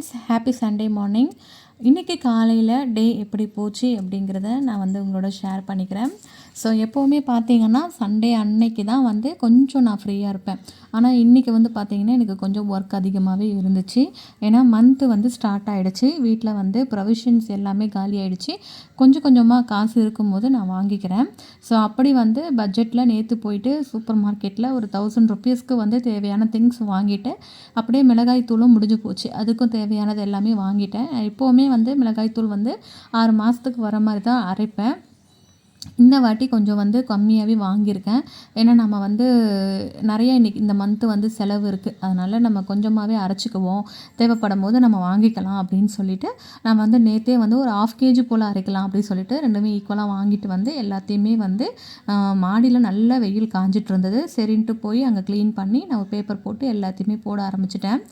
Friends, happy Sunday morning. இன்றைக்கி காலையில் டே எப்படி போச்சு அப்படிங்கிறத நான் உங்களோட ஷேர் பண்ணிக்கிறேன். ஸோ எப்போவுமே பார்த்தீங்கன்னா சண்டே அன்னைக்கு தான் கொஞ்சம் நான் ஃப்ரீயாக இருப்பேன். ஆனால் இன்றைக்கி பார்த்தீங்கன்னா எனக்கு கொஞ்சம் ஒர்க் அதிகமாகவே இருந்துச்சு. ஏன்னா மந்த்து ஸ்டார்ட் ஆகிடுச்சு. வீட்டில் ப்ரொவிஷன்ஸ் எல்லாமே காலி ஆகிடுச்சு. கொஞ்சம் கொஞ்சமாக காசு இருக்கும்போது நான் வாங்கிக்கிறேன். ஸோ அப்படி பட்ஜெட்டில் நேற்று போயிட்டு சூப்பர் மார்க்கெட்டில் ஒரு 1000 ருப்பீஸ்க்கு தேவையான திங்ஸ் வாங்கிட்டு அப்படியே மிளகாய் தூளும் முடிஞ்சு போச்சு. அதுக்கும் தேவையானது எல்லாமே வாங்கிட்டேன். எப்போவுமே மிளகாய் தூள் 6 மாதத்துக்கு வர மாதிரி தான் அரைப்பேன். இந்த வாட்டி கொஞ்சம் கம்மியாகவே வாங்கியிருக்கேன். ஏன்னா நம்ம நிறைய இன்றைக்கி இந்த மந்த்து செலவு இருக்குது. அதனால் நம்ம கொஞ்சமாகவே அரைச்சிக்குவோம், தேவைப்படும் போது நம்ம வாங்கிக்கலாம் அப்படின்னு சொல்லிட்டு நான் நேற்றே ஒரு 1/2 kg போல் அரைக்கலாம் அப்படின்னு சொல்லிட்டு ரெண்டுமே ஈக்குவலாக வாங்கிட்டு எல்லாத்தையுமே மாடியில் நல்லா வெயில் காஞ்சிட்டு இருந்தது. சரின்ட்டு போய் அங்கே க்ளீன் பண்ணி நான் பேப்பர் போட்டு எல்லாத்தையுமே போட ஆரம்பிச்சிட்டேன்.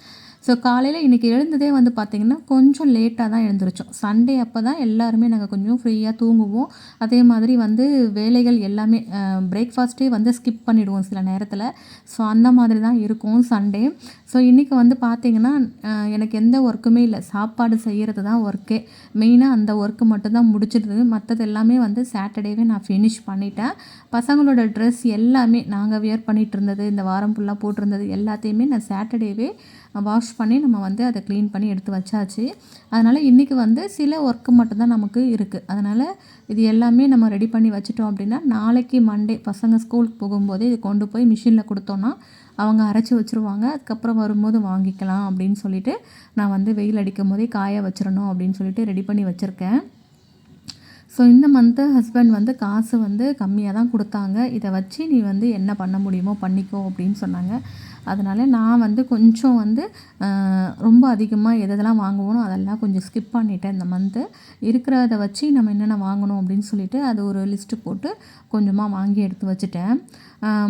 ஸோ காலையில் இன்றைக்கி எழுந்ததே பார்த்திங்கன்னா கொஞ்சம் லேட்டாக தான் எழுந்திரிச்சோம். சண்டே அப்போ தான் எல்லாருமே நாங்கள் கொஞ்சம் ஃப்ரீயாக தூங்குவோம். அதே மாதிரி வேலைகள் எல்லாமே பிரேக்ஃபாஸ்ட்டே ஸ்கிப் பண்ணிவிடுவோம் சில நேரத்தில். ஸோ அந்த மாதிரி தான் இருக்கும் சண்டே. ஸோ இன்றைக்கி பார்த்திங்கன்னா எனக்கு எந்த ஒர்க்குமே இல்லை. சாப்பாடு செய்கிறது தான் ஒர்க்கே. மெயினாக அந்த ஒர்க்கு மட்டும்தான் முடிச்சிடுது. மற்றது எல்லாமே சாட்டர்டேவே நான் ஃபினிஷ் பண்ணிட்டேன். பசங்களோட ட்ரெஸ் எல்லாமே நாங்கள் வியர் பண்ணிகிட்டு இருந்தது, இந்த வாரம் ஃபுல்லாக போட்டிருந்தது எல்லாத்தையுமே நான் சாட்டர்டேவே வாஷ் பண்ணி நம்ம அதை க்ளீன் பண்ணி எடுத்து வச்சாச்சு. அதனால் இன்றைக்கி சில ஒர்க்கு மட்டும்தான் நமக்கு இருக்குது. அதனால் இது எல்லாமே நம்ம ரெடி பண்ணி வச்சிட்டோம் அப்படின்னா நாளைக்கு மண்டே பசங்க ஸ்கூலுக்கு போகும்போது இது கொண்டு போய் மிஷினில் கொடுத்தோன்னா அவங்க அரைச்சி வச்சுருவாங்க. அதுக்கப்புறம் வரும்போது வாங்கிக்கலாம் அப்படின்னு சொல்லிட்டு நான் வெயில் அடிக்கும் போதே காய வச்சிடணும் அப்படின்னு சொல்லிட்டு ரெடி பண்ணி வச்சுருக்கேன். ஸோ இந்த மந்த்து ஹஸ்பண்ட் காசு கம்மியாக தான் கொடுத்தாங்க. இதை வச்சு நீ என்ன பண்ண முடியுமோ பண்ணிக்கோ அப்படின்னு சொன்னாங்க. அதனால் நான் கொஞ்சம் ரொம்ப அதிகமாக எதெல்லாம் வாங்குவோனோ அதெல்லாம் கொஞ்சம் ஸ்கிப் பண்ணிட்டேன். இந்த மந்த்து இருக்கிறத வச்சு நம்ம என்னென்ன வாங்கணும் அப்படின்னு சொல்லிட்டு அது ஒரு லிஸ்ட்டு போட்டு கொஞ்சமாக வாங்கி எடுத்து வச்சுட்டேன்.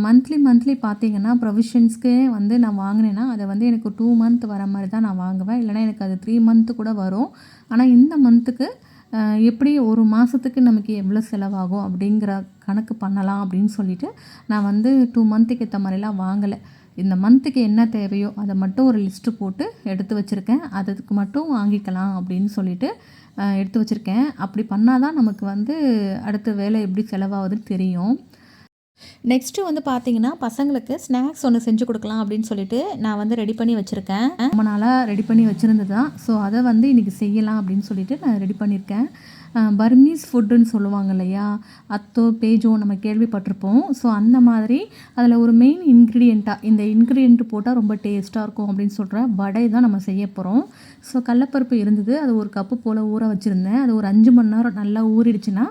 மந்த்லி பார்த்திங்கன்னா ப்ரொவிஷன்ஸ்க்கே நான் வாங்கினேன்னா அதை எனக்கு 2 மந்த் வர மாதிரி தான் நான் வாங்குவேன். இல்லைனா எனக்கு அது 3 மந்த்து கூட வரும். ஆனால் இந்த மந்த்துக்கு எப்படி ஒரு மாதத்துக்கு நமக்கு எவ்வளோ செலவாகும் அப்படிங்கிற கணக்கு பண்ணலாம் அப்படின்னு சொல்லிட்டு நான் 2 மந்த்துக்கு ஏற்ற மாதிரிலாம் வாங்கலை. இந்த மந்த்துக்கு என்ன தேவையோ அதை மட்டும் ஒரு லிஸ்ட்டு போட்டு எடுத்து வச்சுருக்கேன். அதுக்கு மட்டும் வாங்கிக்கலாம் அப்படின்னு சொல்லிட்டு எடுத்து வச்சுருக்கேன். அப்படி பண்ணால் தான் நமக்கு அடுத்த வேலை எப்படி செலவாகுதுன்னு தெரியும். நெக்ஸ்ட்டு பார்த்திங்கன்னா பசங்களுக்கு ஸ்நாக்ஸ் ஒன்று செஞ்சு கொடுக்கலாம் அப்படின்னு சொல்லிட்டு நான் ரெடி பண்ணி வச்சுருக்கேன். ரொம்ப நாளாக ரெடி பண்ணி வச்சுருந்தது தான். ஸோ அதை இன்றைக்கி செய்யலாம் அப்படின்னு சொல்லிட்டு நான் ரெடி பண்ணியிருக்கேன். பர்மீஸ் ஃபுட்டுன்னு சொல்லுவாங்க இல்லையா, அத்தோ பேஜோ நம்ம கேள்விப்பட்டிருப்போம். ஸோ அந்த மாதிரி அதில் ஒரு மெயின் இன்க்ரீடியண்ட்டாக இந்த இன்க்ரீடியண்ட் போட்டால் ரொம்ப டேஸ்ட்டாக இருக்கும் அப்படின்னு சொல்கிற வடை தான் நம்ம செய்ய போகிறோம். ஸோ கடலப்பருப்பு இருந்தது, அது ஒரு கப்பு போல் ஊற வச்சுருந்தேன். அது ஒரு 5 மணி நேரம் நல்லா ஊறிடுச்சுன்னா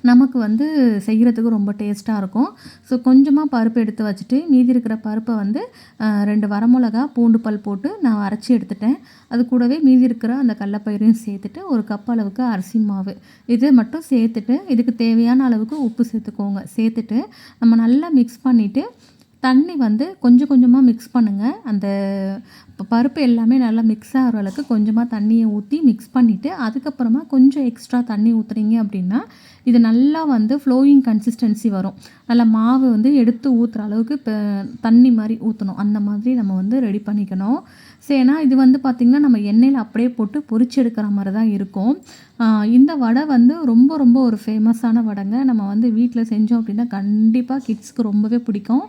நமக்கு செய்கிறதுக்கு ரொம்ப டேஸ்ட்டாக இருக்கும். ஸோ கொஞ்சமாக பருப்பு எடுத்து வச்சுட்டு மீதி இருக்கிற பருப்பை 2 வரமிளகா பூண்டு பல் போட்டு நான் அரைச்சி எடுத்துட்டேன். அது கூடவே மீதி இருக்கிற அந்த கடலப்பயிரையும் சேர்த்துட்டு ஒரு கப் அளவுக்கு அரிசி மாவு இது மட்டும் சேர்த்துட்டு இதுக்கு தேவையான அளவுக்கு உப்பு சேர்த்துக்கோங்க. சேர்த்துட்டு நம்ம நல்லா மிக்ஸ் பண்ணிவிட்டு தண்ணி கொஞ்சம் கொஞ்சமாக மிக்ஸ் பண்ணுங்கள். அந்த பருப்பு எல்லாமே நல்லா மிக்ஸ் ஆகிற அளவுக்கு கொஞ்சமாக தண்ணியை ஊற்றி மிக்ஸ் பண்ணிவிட்டு அதுக்கப்புறமா கொஞ்சம் எக்ஸ்ட்ரா தண்ணி ஊற்றுறீங்க அப்படின்னா இது நல்லா ஃப்ளோயிங் கன்சிஸ்டன்சி வரும். நல்லா மாவு எடுத்து ஊற்றுற அளவுக்கு இப்போ தண்ணி மாதிரி ஊற்றணும். அந்த மாதிரி நம்ம ரெடி பண்ணிக்கணும். சரி, ஏன்னா இது பார்த்திங்கன்னா நம்ம எண்ணெயில் அப்படியே போட்டு பொரிச்சு எடுக்கிற மாதிரி தான் இருக்கும். இந்த வடை ரொம்ப ரொம்ப ஒரு ஃபேமஸான வடைங்க. நம்ம வீட்டில் செஞ்சோம் அப்படின்னா கண்டிப்பாக கிட்ஸ்க்கு ரொம்பவே பிடிக்கும்.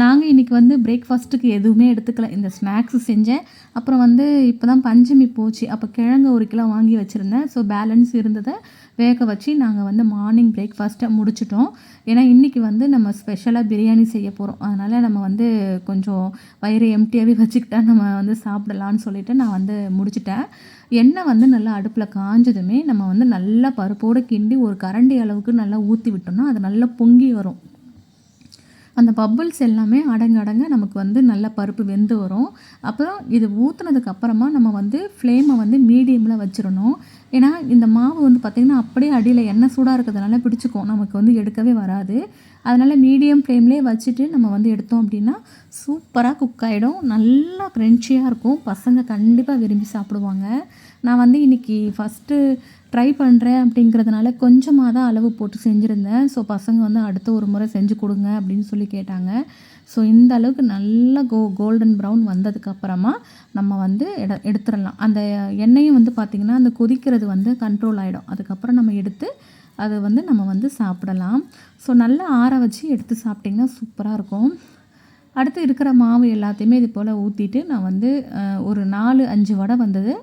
நாங்கள் இன்றைக்கி பிரேக்ஃபாஸ்ட்டுக்கு எதுவுமே எடுத்துக்கல. இந்த ஸ்நாக்ஸ் செஞ்சேன். அப்புறம் இப்போ தான் பஞ்சமி போச்சு. அப்போ கிழங்கு 1 கிலோ வாங்கி வச்சுருந்தேன். ஸோ பேலன்ஸ் இருந்ததை வேக வச்சு நாங்கள் மார்னிங் பிரேக்ஃபாஸ்ட்டை முடிச்சிட்டோம். ஏன்னா இன்றைக்கி நம்ம ஸ்பெஷலாக பிரியாணி செய்ய போகிறோம். அதனால் நம்ம கொஞ்சம் வயிறு எம்டியாகவே வச்சுக்கிட்டா நம்ம சாப்பிடலான்னு சொல்லிட்டு நான் முடிச்சிட்டேன். எண்ணெய் நல்லா அடுப்பில் காஞ்சதுமே நம்ம நல்லா பருப்போடு கிண்டி ஒரு கரண்டி அளவுக்கு நல்லா ஊற்றி விட்டோம்னா அது நல்லா பொங்கி வரும். அந்த பப்புள்ஸ் எல்லாமே அடங்க நமக்கு நல்லா பருப்பு வெந்து வரும். அப்புறம் இது ஊற்றுனதுக்கப்புறமா நம்ம ஃப்ளேமை மீடியமில் வச்சிடணும். ஏன்னா இந்த மாவு பார்த்திங்கன்னா அப்படியே அடியில் எண்ணெய் சூடாக இருக்கிறதுனால பிடிச்சிக்கும், நமக்கு எடுக்கவே வராது. அதனால் மீடியம் ஃப்ளேம்லேயே வச்சுட்டு நம்ம எடுத்தோம் அப்படின்னா சூப்பராக குக் ஆகிடும். நல்லா க்ரன்ச்சியாக இருக்கும். பசங்க கண்டிப்பாக விரும்பி சாப்பிடுவாங்க. நான் வந்து இன்றைக்கி ஃபஸ்ட்டு ட்ரை பண்ணுறேன் அப்படிங்கிறதுனால கொஞ்சமாக தான் அளவு போட்டு செஞ்சுருந்தேன். ஸோ பசங்க வந்து அடுத்த ஒரு முறை செஞ்சு கொடுங்க அப்படின்னு சொல்லி கேட்டாங்க. ஸோ இந்த அளவுக்கு நல்லா கோல்டன் ப்ரௌன் வந்ததுக்கப்புறமா நம்ம வந்து எடுத்துடலாம். அந்த எண்ணெயும் வந்து பார்த்திங்கன்னா அந்த கொதிக்கிறது வந்து கண்ட்ரோல் ஆகிடும். அதுக்கப்புறம் நம்ம எடுத்து அதை வந்து நம்ம வந்து சாப்பிடலாம். ஸோ நல்லா ஆற வச்சு எடுத்து சாப்பிட்டிங்கன்னா சூப்பராக இருக்கும். அடுத்து இருக்கிற மாவு எல்லாத்தையுமே இது போல் ஊற்றிட்டு நான் வந்து ஒரு 4-5 வடை வந்தது.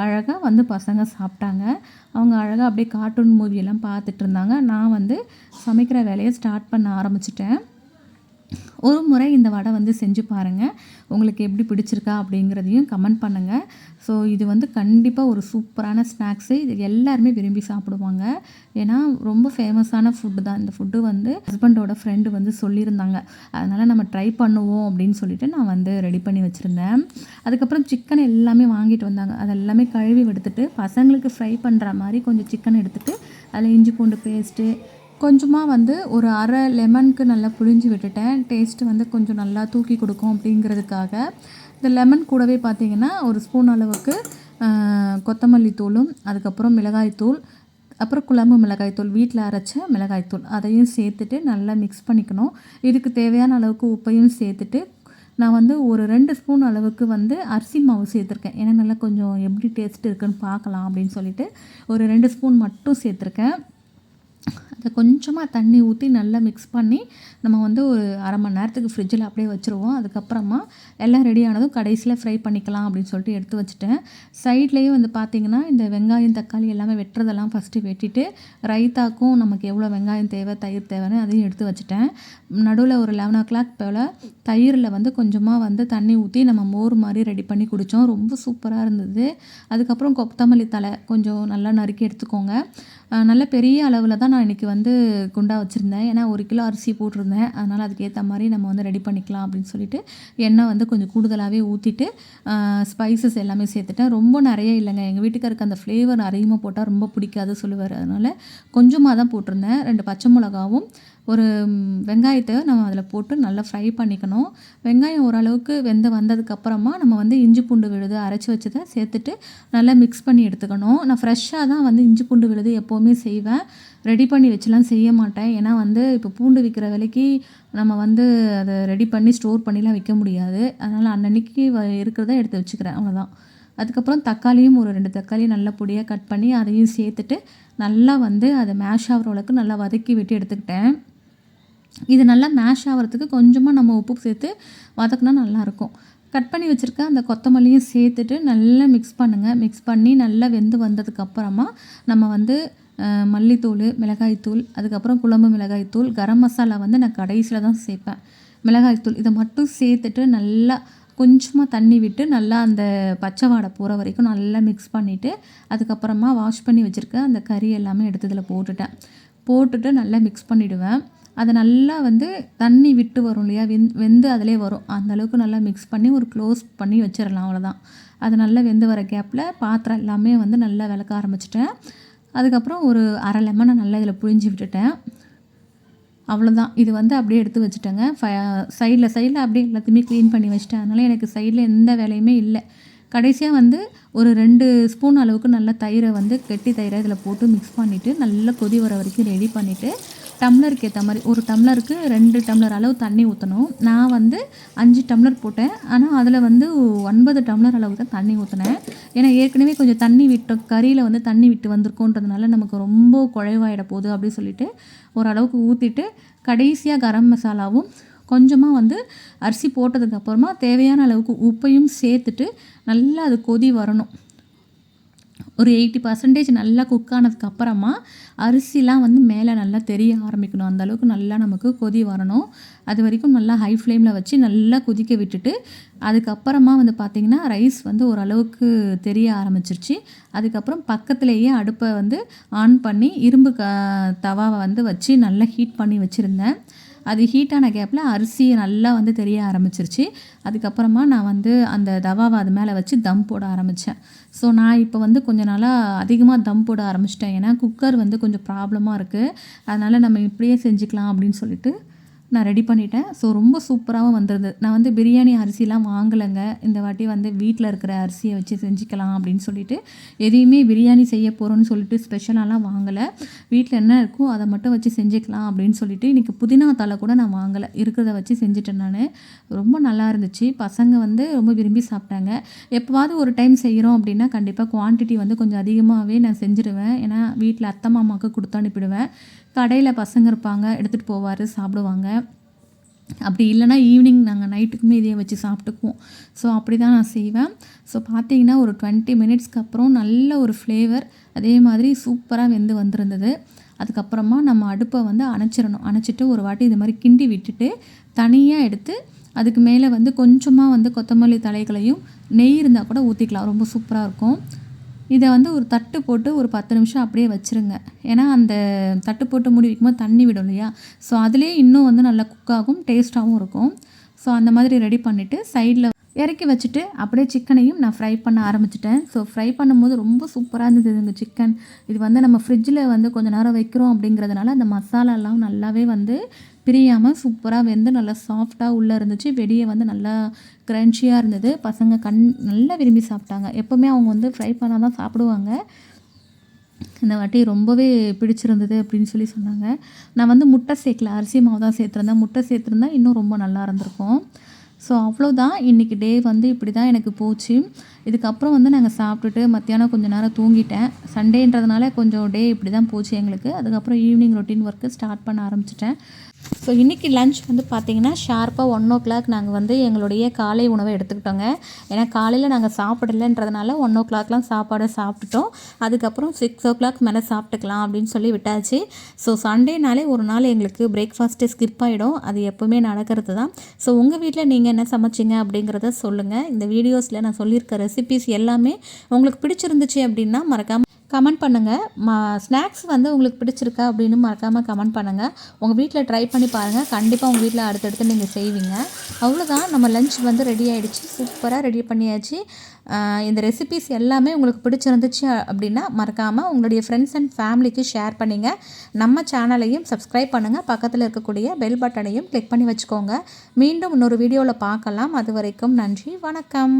அழகாக வந்து பசங்க சாப்பிட்டாங்க. அவங்க அழகாக அப்படியே கார்ட்டூன் மூவியெல்லாம் பார்த்துட்டு இருந்தாங்க. நான் வந்து சமைக்கிற வேலையை ஸ்டார்ட் பண்ண ஆரம்பிச்சிட்டேன். ஒரு முறை இந்த வடை வந்து செஞ்சு பாருங்கள். உங்களுக்கு எப்படி பிடிச்சிருக்கா அப்படிங்கிறதையும் கமெண்ட் பண்ணுங்கள். ஸோ இது வந்து கண்டிப்பாக ஒரு சூப்பரான ஸ்நாக்ஸு. இது எல்லாருமே விரும்பி சாப்பிடுவாங்க. ஏன்னா ரொம்ப ஃபேமஸான ஃபுட்டு தான். இந்த ஃபுட்டு வந்து ஹஸ்பண்டோட ஃப்ரெண்டு வந்து சொல்லியிருந்தாங்க. அதனால் நம்ம ட்ரை பண்ணுவோம் அப்படின்னு சொல்லிட்டு நான் வந்து ரெடி பண்ணி வச்சுருந்தேன். அதுக்கப்புறம் சிக்கன் எல்லாமே வாங்கிட்டு வந்தாங்க. அதெல்லாமே கழுவி எடுத்துட்டு பசங்களுக்கு ஃப்ரை பண்ணுற மாதிரி கொஞ்சம் சிக்கன் எடுத்துகிட்டு அதில் இஞ்சி பூண்டு பேஸ்ட்டு கொஞ்சமாக வந்து ஒரு அரை லெமனுக்கு நல்லா புழிஞ்சு விட்டுட்டேன். டேஸ்ட்டு வந்து கொஞ்சம் நல்லா தூக்கி கொடுக்கும் அப்படிங்கிறதுக்காக. இந்த லெமன் கூடவே பார்த்திங்கன்னா ஒரு ஸ்பூன் அளவுக்கு கொத்தமல்லி தூளும், அதுக்கப்புறம் மிளகாய்த்தூள், அப்புறம் குழம்பு மிளகாய்த்தூள், வீட்டில் அரைச்ச மிளகாய்த்தூள் அதையும் சேர்த்துட்டு நல்லா மிக்ஸ் பண்ணிக்கணும். இதுக்கு தேவையான அளவுக்கு உப்பையும் சேர்த்துட்டு நான் வந்து ஒரு 2 ஸ்பூன் அளவுக்கு வந்து அரிசி மாவு சேர்த்துருக்கேன். ஏன்னா நல்லா கொஞ்சம் எப்படி டேஸ்ட் இருக்குன்னு பார்க்கலாம் அப்படின்னு சொல்லிட்டு ஒரு 2 ஸ்பூன் மட்டும் சேர்த்துருக்கேன். அதை கொஞ்சமாக தண்ணி ஊற்றி நல்லா மிக்ஸ் பண்ணி நம்ம வந்து ஒரு அரை மணி நேரத்துக்கு ஃப்ரிட்ஜில் அப்படியே வச்சுருவோம். அதுக்கப்புறமா எல்லாம் ரெடி ஆனதும் கடைசியில் ஃப்ரை பண்ணிக்கலாம் அப்படின்னு சொல்லிட்டு எடுத்து வச்சுட்டேன். சைட்லேயே வந்து பார்த்திங்கன்னா இந்த வெங்காயம் தக்காளி எல்லாமே வெட்டுறதெல்லாம் ஃபஸ்ட்டு வெட்டிட்டு ரைத்தாக்கும் நமக்கு எவ்வளோ வெங்காயம் தேவை தயிர் தேவைன்னு அதையும் எடுத்து வச்சுட்டேன். நடுவில் ஒரு 11 o'clock போல் தயிரில் வந்து கொஞ்சமாக வந்து தண்ணி ஊற்றி நம்ம மோர் மாதிரி ரெடி பண்ணி குடித்தோம். ரொம்ப சூப்பராக இருந்தது. அதுக்கப்புறம் கொத்தமல்லி தழை கொஞ்சம் நல்லா நறுக்கி எடுத்துக்கோங்க. நல்ல பெரிய அளவில் தான் நான் இன்றைக்கி வந்து குண்டா வச்சுருந்தேன். ஏன்னா 1 கிலோ அரிசி போட்டிருந்தேன். அதனால் அதுக்கேற்ற மாதிரி நம்ம வந்து ரெடி பண்ணிக்கலாம் அப்படின்னு சொல்லிட்டு எண்ணெய் வந்து கொஞ்சம் கூடுதலாகவே ஊற்றிட்டு ஸ்பைசஸ் எல்லாமே சேர்த்துட்டேன். ரொம்ப நிறைய இல்லைங்க. எங்கள் வீட்டுக்காருக்கு அந்த ஃப்ளேவர் அதிகமாக போட்டால் ரொம்ப பிடிக்காது சொல்லுவார். அதனால் கொஞ்சமாக தான் போட்டிருந்தேன். 2 பச்சை மிளகாவும் ஒரு வெங்காயத்தை நம்ம அதில் போட்டு நல்லா ஃப்ரை பண்ணிக்கணும். வெங்காயம் ஓரளவுக்கு வெந்து வந்ததுக்கப்புறமா நம்ம வந்து இஞ்சி பூண்டு விழுது அரைச்சி வச்சதை சேர்த்துட்டு நல்லா மிக்ஸ் பண்ணி எடுத்துக்கணும். நான் ஃப்ரெஷ்ஷாக தான் வந்து இஞ்சி பூண்டு விழுது எப்போவுமே செய்வேன். ரெடி பண்ணி வச்சுலாம் செய்ய மாட்டேன். ஏன்னா வந்து இப்போ பூண்டு விற்கிற விலைக்கு நம்ம வந்து அதை ரெடி பண்ணி ஸ்டோர் பண்ணிலாம் வைக்க முடியாது. அதனால் அன்னன்னைக்கு இருக்கிறத எடுத்து வச்சுக்கிறேன், அவ்வளோதான். அதுக்கப்புறம் தக்காளியும் ஒரு 2 தக்காளி நல்லா பொடியாக கட் பண்ணி அதையும் சேர்த்துட்டு நல்லா வந்து அதை மேஷ் ஆகிற அளவுக்கு நல்லா வதக்கி விட்டு எடுத்துக்கிட்டேன். இது நல்லா மேஷ் ஆகிறதுக்கு கொஞ்சமாக நம்ம உப்பு சேர்த்து வதக்குனா நல்லாயிருக்கும். கட் பண்ணி வச்சுருக்க அந்த கொத்தமல்லியும் சேர்த்துட்டு நல்லா மிக்ஸ் பண்ணுங்கள். மிக்ஸ் பண்ணி நல்லா வெந்து வந்ததுக்கப்புறமா நம்ம வந்து மல்லித்தூள், மிளகாய்த்தூள், அதுக்கப்புறம் குழம்பு மிளகாய்த்தூள், கரம் மசாலா வந்து நான் கடைசியில் தான் சேர்ப்பேன். மிளகாய்த்தூள் இதை மட்டும் சேர்த்துட்டு நல்லா கொஞ்சமாக தண்ணி விட்டு நல்லா அந்த பச்சை வாடை போகிற வரைக்கும் நல்லா மிக்ஸ் பண்ணிவிட்டு அதுக்கப்புறமா வாஷ் பண்ணி வச்சுருக்க அந்த கறி எல்லாமே எடுத்து இதில் போட்டுட்டு நல்லா மிக்ஸ் பண்ணிவிடுவேன். அதை நல்லா வந்து தண்ணி விட்டு வரும் இல்லையா, வெந்து அதிலே வரும். அந்தளவுக்கு நல்லா மிக்ஸ் பண்ணி ஒரு க்ளோஸ் பண்ணி வச்சிடலாம், அவ்வளோதான். அது நல்லா வெந்து வர கேப்பில் பாத்திரம் எல்லாமே வந்து நல்லா விளக்க ஆரம்பிச்சிட்டேன். அதுக்கப்புறம் ஒரு அரை லெமனை நல்லா இதில் புழிஞ்சு விட்டுட்டேன். அவ்வளோதான். இது வந்து அப்படியே எடுத்து வச்சுட்டேங்க. சைடில் அப்படியே எல்லாத்தையுமே க்ளீன் பண்ணி வச்சுட்டேன். அதனால் எனக்கு சைடில் எந்த வேலையுமே இல்லை. கடைசியாக வந்து ஒரு 2 ஸ்பூன் அளவுக்கு நல்லா தயிரை வந்து கெட்டி தயிரை இதில் போட்டு மிக்ஸ் பண்ணிவிட்டு நல்லா கொதி வர வரைக்கும் ரெடி பண்ணிவிட்டு டம்ளருக்கு ஏற்ற மாதிரி ஒரு டம்ளருக்கு 2 டம்ளர் அளவு தண்ணி ஊற்றணும். நான் வந்து 5 டம்ளர் போட்டேன். ஆனால் அதில் வந்து 9 டம்ளர் அளவுக்கு தான் தண்ணி ஊற்றினேன். ஏன்னா ஏற்கனவே கொஞ்சம் தண்ணி விட்ட கறியில் வந்து தண்ணி விட்டு வந்திருக்கோன்றதுனால நமக்கு ரொம்ப குழைவாயிட போகுது அப்படின்னு சொல்லிட்டு ஓரளவுக்கு ஊற்றிட்டு கடைசியாக கரம் மசாலாவும் கொஞ்சமாக வந்து அரிசி போட்டதுக்கப்புறமா தேவையான அளவுக்கு உப்பையும் சேர்த்துட்டு நல்லா அது கொதி வரணும். ஒரு 80% நல்லா குக் ஆனதுக்கப்புறமா அரிசிலாம் வந்து மேலே நல்லா தெரிய ஆரம்பிக்கணும். அந்தளவுக்கு நல்லா நமக்கு கொதி வரணும். அது வரைக்கும் நல்லா ஹை ஃப்ளேமில் வச்சு நல்லா கொதிக்க விட்டுட்டு அதுக்கப்புறமா வந்து பார்த்திங்கன்னா ரைஸ் வந்து ஓரளவுக்கு தெரிய ஆரம்பிச்சிருச்சு. அதுக்கப்புறம் பக்கத்துலேயே அடுப்பை வந்து ஆன் பண்ணி இரும்பு தவாவை வந்து வச்சு நல்லா ஹீட் பண்ணி வச்சுருந்தேன். அது ஹீட்டான கேப்பில் அரிசி நல்லா வந்து தெரிய ஆரம்பிச்சிருச்சு. அதுக்கப்புறமா நான் வந்து அந்த தவாவை அது மேலே வச்சு தம் போட ஆரம்பித்தேன். ஸோ நான் இப்போ வந்து கொஞ்சம் நாளாக அதிகமாக தம் போட ஆரம்பிச்சிட்டேன். ஏன்னா குக்கர் வந்து கொஞ்சம் ப்ராப்ளமாக இருக்குது. அதனால் நம்ம இப்படியே செஞ்சுக்கலாம் அப்படின்னு சொல்லிட்டு நான் ரெடி பண்ணிட்டேன். ஸோ ரொம்ப சூப்பராகவும் வந்திருந்தது. நான் வந்து பிரியாணி அரிசிலாம் வாங்கலைங்க. இந்த வாட்டி வந்து வீட்டில் இருக்கிற அரிசியை வச்சு செஞ்சுக்கலாம் அப்படின்னு சொல்லிட்டு, எதையுமே பிரியாணி செய்ய போகிறோன்னு சொல்லிட்டு ஸ்பெஷலாலாம் வாங்கலை. வீட்டில் என்ன இருக்கோ அதை மட்டும் வச்சு செஞ்சுக்கலாம் அப்படின்னு சொல்லிட்டு, இன்றைக்கி புதினா தழை கூட நான் வாங்கலை, இருக்கிறத வச்சு செஞ்சுட்டேன் நான். ரொம்ப நல்லா இருந்துச்சு. பசங்க வந்து ரொம்ப விரும்பி சாப்பிட்டாங்க. எப்போவாவது ஒரு டைம் செய்கிறோம் அப்படின்னா கண்டிப்பாக குவான்டிட்டி வந்து கொஞ்சம் அதிகமாகவே நான் செஞ்சுடுவேன். ஏன்னா வீட்டில் அத்தை மாமாவுக்கு கொடுத்து அனுப்பிடுவேன். கடையில் பசங்க இருப்பாங்க, எடுத்துகிட்டு போவார், சாப்பிடுவாங்க. அப்படி இல்லைனா ஈவினிங் நாங்கள் நைட்டுக்குமே இதையே வச்சு சாப்பிட்டுக்குவோம். ஸோ அப்படி தான் நான் செய்வேன். ஸோ பார்த்தீங்கன்னா ஒரு 20 மினிட்ஸ்க்கு அப்புறம் நல்ல ஒரு ஃப்ளேவர், அதே மாதிரி சூப்பராக வெந்து வந்திருந்தது. அதுக்கப்புறமா நம்ம அடுப்பை வந்து அணைச்சிடணும். அணைச்சிட்டு ஒரு வாட்டி இது மாதிரி கிண்டி விட்டுட்டு தனியாக எடுத்து அதுக்கு மேலே வந்து கொஞ்சமாக வந்து கொத்தமல்லி தழைகளையும் நெய் இருந்தால் கூட ஊற்றிக்கலாம். ரொம்ப சூப்பராக இருக்கும். இதை வந்து ஒரு தட்டு போட்டு ஒரு 10 நிமிஷம் அப்படியே வச்சுருங்க. ஏன்னா அந்த தட்டு போட்டு மூடி வைக்கும்போது தண்ணி விடும் இல்லையா? ஸோ அதிலே இன்னும் வந்து நல்லா குக் ஆகும், டேஸ்ட்டாகவும் இருக்கும். ஸோ அந்த மாதிரி ரெடி பண்ணிவிட்டு சைடில் இறக்கி வச்சுட்டு அப்படியே சிக்கனையும் நான் ஃப்ரை பண்ண ஆரம்பிச்சிட்டேன். ஸோ ஃப்ரை பண்ணும்போது ரொம்ப சூப்பராக இருந்தது இந்த சிக்கன். இது வந்து நம்ம ஃப்ரிட்ஜில் வந்து கொஞ்சம் நேரம் வைக்கிறோம் அப்படிங்கிறதுனால அந்த மசாலாலாம் நல்லாவே வந்து பிரியாமல் சூப்பராக வெந்து நல்லா சாஃப்டாக உள்ளே இருந்துச்சு. வெளியே வந்து நல்லா க்ரன்ச்சியாக இருந்தது. பசங்க நல்லா விரும்பி சாப்பிட்டாங்க. எப்போவுமே அவங்க வந்து ஃப்ரை பண்ணால் தான் சாப்பிடுவாங்க. இந்த வாட்டி ரொம்பவே பிடிச்சிருந்தது அப்படின்னு சொல்லி சொன்னாங்க. நான் வந்து முட்டை சேர்க்கல, அரிசி மாவு தான் சேர்த்துருந்தேன். முட்டை சேர்த்துருந்தா இன்னும் ரொம்ப நல்லா இருந்திருக்கும். ஸோ அவ்வளோதான். இன்றைக்கி டே வந்து இப்படி தான் எனக்கு போச்சு. இதுக்கப்புறம் வந்து நாங்கள் சாப்பிட்டுட்டு மத்தியானம் கொஞ்சம் நேரம் தூங்கிட்டேன். சண்டேன்றதுனால கொஞ்சம் டே இப்படி தான் போச்சு எங்களுக்கு. அதுக்கப்புறம் ஈவினிங் ரொட்டீன் ஒர்க்கு ஸ்டார்ட் பண்ண ஆரம்பிச்சிட்டேன். ஸோ இன்றைக்கி லன்ச் வந்து பார்த்திங்கன்னா ஷார்ப்பாக 1:00 நாங்கள் வந்து எங்களுடைய காலை உணவை எடுத்துக்கிட்டோங்க. ஏன்னா காலையில் நாங்கள் சாப்பிடலைன்றதுனால 1:00 சாப்பாடை சாப்பிட்டுட்டோம். அதுக்கப்புறம் 6:00 மேலே சாப்பிட்டுக்கலாம் அப்படின்னு சொல்லி விட்டாச்சு. ஸோ சண்டேனாலே ஒரு நாள் எங்களுக்கு பிரேக்ஃபாஸ்ட்டு ஸ்கிப் ஆகிடும். அது எப்போவுமே நடக்கிறது தான். ஸோ உங்கள் வீட்டில் நீங்கள் என்ன சமைச்சிங்க அப்படிங்கிறத சொல்லுங்கள். இந்த வீடியோஸில் நான் சொல்லியிருக்க ரெசிபீஸ் எல்லாமே உங்களுக்கு பிடிச்சிருந்துச்சு அப்படின்னா மறக்காமல் கமெண்ட் பண்ணுங்கள். ஸ்நாக்ஸ் வந்து உங்களுக்கு பிடிச்சிருக்கா அப்படின்னு மறக்காமல் கமெண்ட் பண்ணுங்கள். உங்கள் வீட்டில் ட்ரை பண்ணி பாருங்கள். கண்டிப்பாக உங்கள் வீட்டில் அடுத்தடுத்து நீங்கள் செய்வீங்க. அவ்வளோதான், நம்ம லஞ்ச் வந்து ரெடி ஆகிடுச்சு. சூப்பராக ரெடி பண்ணியாச்சு. இந்த ரெசிபீஸ் எல்லாமே உங்களுக்கு பிடிச்சிருந்துச்சு அப்படின்னா மறக்காமல் உங்களுடைய ஃப்ரெண்ட்ஸ் அண்ட் ஃபேமிலிக்கு ஷேர் பண்ணிங்க. நம்ம சேனலையும் சப்ஸ்கிரைப் பண்ணுங்கள். பக்கத்தில் இருக்கக்கூடிய பெல் பட்டனையும் கிளிக் பண்ணி வச்சுக்கோங்க. மீண்டும் இன்னொரு வீடியோவில் பார்க்கலாம். அது வரைக்கும் நன்றி, வணக்கம்.